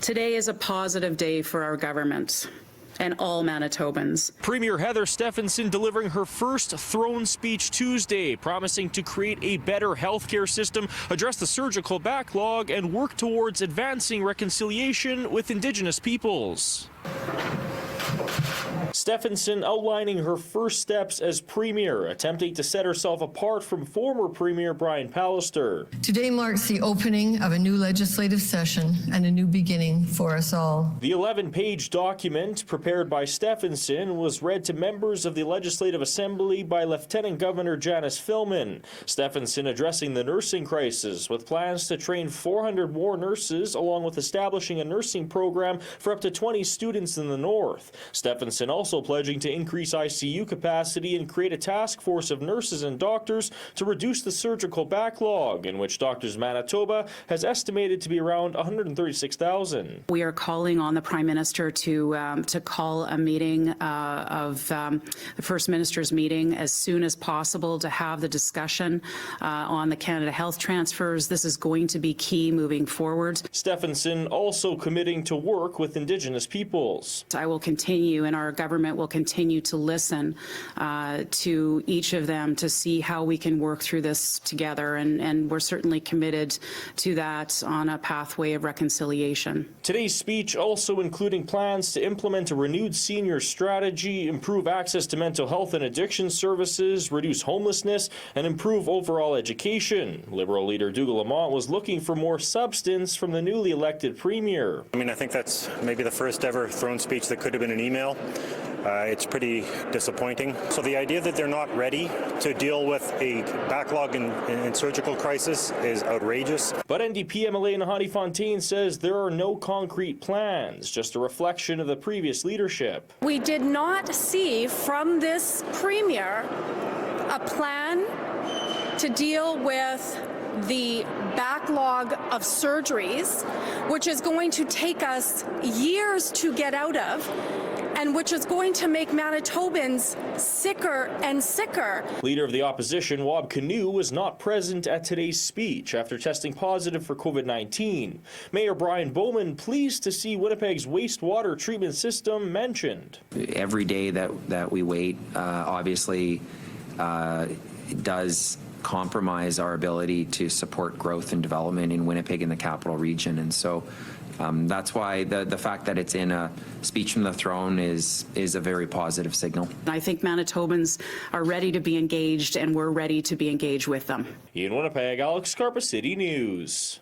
Today is a positive day for our government and all Manitobans. Premier Heather Stefanson delivering her first throne speech Tuesday, promising to create a better healthcare system, address the surgical backlog, and work towards advancing reconciliation with Indigenous peoples. Stefanson outlining her first steps as Premier, attempting to set herself apart from former Premier Brian Pallister. Today marks the opening of a new legislative session and a new beginning for us all. The 11-page document prepared by Stefanson was read to members of the Legislative Assembly by Lieutenant Governor Janice Filmon. Stefanson addressing the nursing crisis with plans to train 400 more nurses, along with establishing a nursing program for up to 20 students in the north. Stefanson also pledging to increase ICU capacity and create a task force of nurses and doctors to reduce the surgical backlog, in which Doctors Manitoba has estimated to be around 136,000. We are calling on the Prime Minister to call a meeting of the First Minister's meeting as soon as possible to have the discussion on the Canada Health transfers. This is going to be key moving forward. Stefanson also committing to work with Indigenous peoples. I will continue, and our government will continue to listen to each of them to see how we can work through this together, and we're certainly committed to that on a pathway of reconciliation. Today's speech also including plans to implement a renewed senior strategy, improve access to mental health and addiction services, reduce homelessness, and improve overall education. Liberal leader Dougal Lamont was looking for more substance from the newly elected Premier. I think that's maybe the first ever throne speech that could have been an email. It's pretty disappointing. So the idea that they're not ready to deal with a backlog in surgical crisis is outrageous. But NDP MLA Nahani Fontaine says there are no concrete plans, just a reflection of the previous leadership. We did not see from this Premier a plan to deal with the backlog of surgeries, which is going to take us years to get out of, and which is going to make Manitobans sicker and sicker. Leader of the opposition, Wab Kinew, was not present at today's speech after testing positive for COVID-19. Mayor Brian Bowman pleased to see Winnipeg's wastewater treatment system mentioned. Every day that we wait, obviously, does compromise our ability to support growth and development in Winnipeg and the capital region, and so that's why the fact that it's in a speech from the throne is a very positive signal. I think Manitobans are ready to be engaged, and we're ready to be engaged with them. In Winnipeg, Alex Karpa, City News.